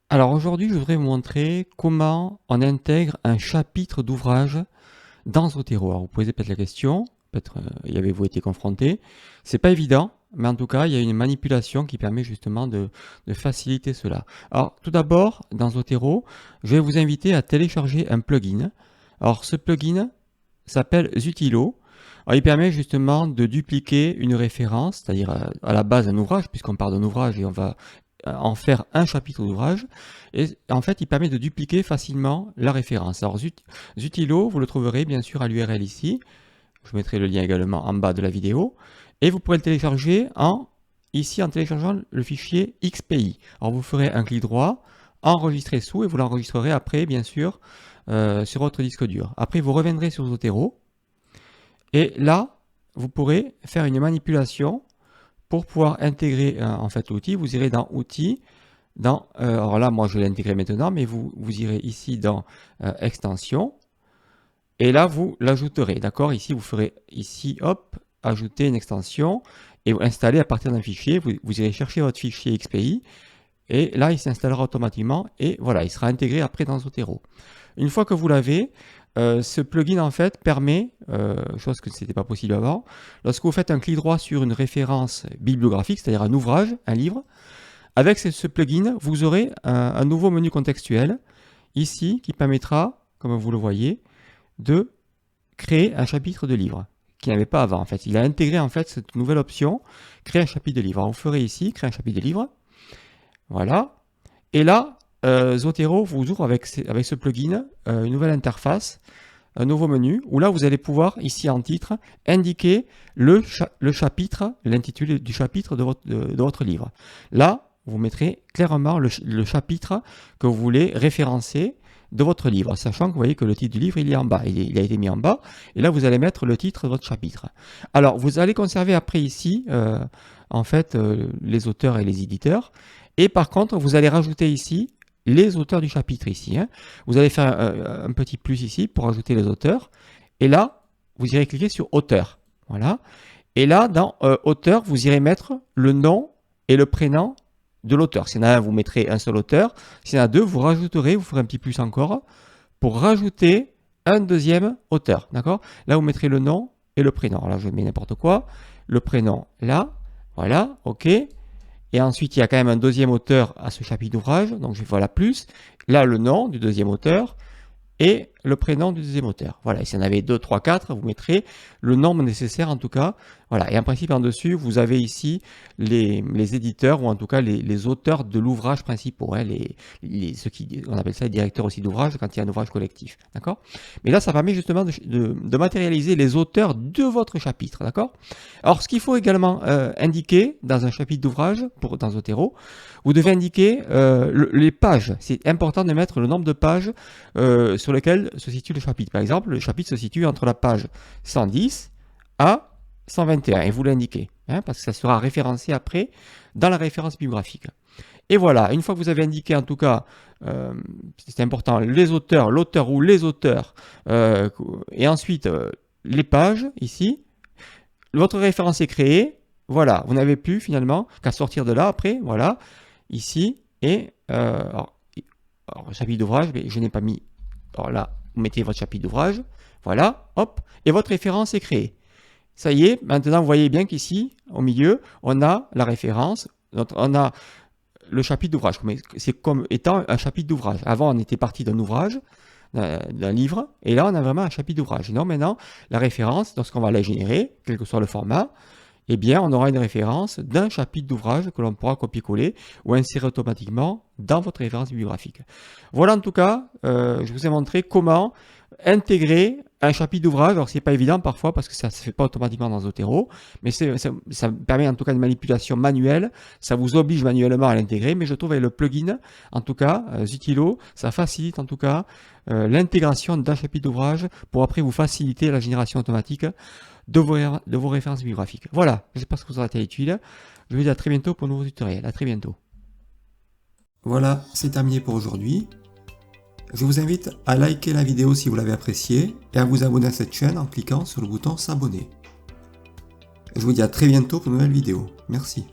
Alors aujourd'hui, je voudrais vous montrer comment on intègre un chapitre d'ouvrage dans Zotero. Alors vous posez peut-être la question, peut-être y avez-vous été confronté. C'est pas évident, mais en tout cas, il y a une manipulation qui permet justement de faciliter cela. Alors tout d'abord, dans Zotero, je vais vous inviter à télécharger un plugin. Alors ce plugin s'appelle Zutilo. Alors, il permet justement de dupliquer une référence, c'est-à-dire à la base un ouvrage, puisqu'on part d'un ouvrage et on va en faire un chapitre d'ouvrage. Et en fait, il permet de dupliquer facilement la référence. Alors Zutilo, vous le trouverez bien sûr à l'URL ici. Je mettrai le lien également en bas de la vidéo. Et vous pourrez le télécharger ici en téléchargeant le fichier XPI. Alors vous ferez un clic droit, enregistrer sous, et vous l'enregistrerez après, bien sûr, sur votre disque dur. Après, vous reviendrez sur Zotero. Et là, vous pourrez faire une manipulation pour pouvoir intégrer en fait l'outil. Vous irez dans Outils, alors là, moi je l'ai intégré maintenant, mais vous irez ici dans Extension, et là vous l'ajouterez, d'accord? Ici, vous ferez ici, hop, ajouter une extension, et vous installez à partir d'un fichier, vous irez chercher votre fichier XPI, et là il s'installera automatiquement, et voilà, il sera intégré après dans Zotero. Une fois que vous l'avez, ce plugin en fait permet, chose que ce n'était pas possible avant, lorsque vous faites un clic droit sur une référence bibliographique, c'est-à-dire un ouvrage, un livre, avec ce plugin, vous aurez un nouveau menu contextuel ici qui permettra, comme vous le voyez, de créer un chapitre de livre qu'il n'y avait pas avant. En fait, il a intégré en fait cette nouvelle option, créer un chapitre de livre. Alors, on ferait ici, créer un chapitre de livre. Voilà. Et là, Zotero vous ouvre avec ce plugin une nouvelle interface, un nouveau menu, où là vous allez pouvoir, ici en titre, indiquer le chapitre, l'intitulé du chapitre de votre livre. Là, vous mettrez clairement le chapitre que vous voulez référencer de votre livre, sachant que vous voyez que le titre du livre il est en bas, il a été mis en bas, et là vous allez mettre le titre de votre chapitre. Alors vous allez conserver après ici, en fait, les auteurs et les éditeurs, et par contre vous allez rajouter ici les auteurs du chapitre ici. Vous allez faire un petit plus ici pour ajouter les auteurs. Et là, vous irez cliquer sur auteur. Voilà. Et là, dans auteur, vous irez mettre le nom et le prénom de l'auteur. S'il y en a un, vous mettrez un seul auteur. S'il y en a deux, vous rajouterez, vous ferez un petit plus encore, pour rajouter un deuxième auteur. D'accord? Là, vous mettrez le nom et le prénom. Alors là, je mets n'importe quoi. Le prénom, là. Voilà. OK. Et ensuite, il y a quand même un deuxième auteur à ce chapitre d'ouvrage. Donc, je vais voilà plus. Là, le nom du deuxième auteur et le prénom du deuxième auteur. Voilà, et s'il y en avait 2, 3, 4, vous mettrez le nombre nécessaire en tout cas. Voilà, et en principe en dessus, vous avez ici les éditeurs ou en tout cas les auteurs de l'ouvrage principaux, hein, ceux qui, on appelle ça les directeurs aussi d'ouvrage quand il y a un ouvrage collectif, d'accord? Mais là, ça permet justement de matérialiser les auteurs de votre chapitre, d'accord? Alors, ce qu'il faut également indiquer dans un chapitre d'ouvrage, dans Zotero, vous devez indiquer les pages. C'est important de mettre le nombre de pages sur lesquelles se situe le chapitre. Par exemple, le chapitre se situe entre la page 110 à 121, et vous l'indiquez, hein, parce que ça sera référencé après dans la référence bibliographique. Et voilà, une fois que vous avez indiqué en tout cas, c'est important, les auteurs, l'auteur ou les auteurs, et ensuite les pages ici, votre référence est créée, voilà, vous n'avez plus finalement qu'à sortir de là après, voilà, ici, et alors, chapitre d'ouvrage, mais je n'ai pas mis, alors là, vous mettez votre chapitre d'ouvrage, voilà, hop, et votre référence est créée. Ça y est, maintenant vous voyez bien qu'ici, au milieu, on a la référence, on a le chapitre d'ouvrage, c'est comme étant un chapitre d'ouvrage. Avant, on était parti d'un ouvrage, d'un livre, et là, on a vraiment un chapitre d'ouvrage. Non, maintenant, la référence, lorsqu'on va la générer, quel que soit le format, eh bien, on aura une référence d'un chapitre d'ouvrage que l'on pourra copier-coller ou insérer automatiquement dans votre référence bibliographique. Voilà en tout cas, je vous ai montré comment intégrer un chapitre d'ouvrage. Alors, c'est pas évident parfois parce que ça ne se fait pas automatiquement dans Zotero, mais ça permet en tout cas une manipulation manuelle. Ça vous oblige manuellement à l'intégrer, mais je trouve avec le plugin, en tout cas, Zutilo, ça facilite en tout cas l'intégration d'un chapitre d'ouvrage pour après vous faciliter la génération automatique de vos références bibliographiques. Voilà, j'espère que ça aura été utile. Je vous dis à très bientôt pour un nouveau tutoriel. À très bientôt. Voilà, c'est terminé pour aujourd'hui. Je vous invite à liker la vidéo si vous l'avez appréciée et à vous abonner à cette chaîne en cliquant sur le bouton s'abonner. Je vous dis à très bientôt pour une nouvelle vidéo. Merci.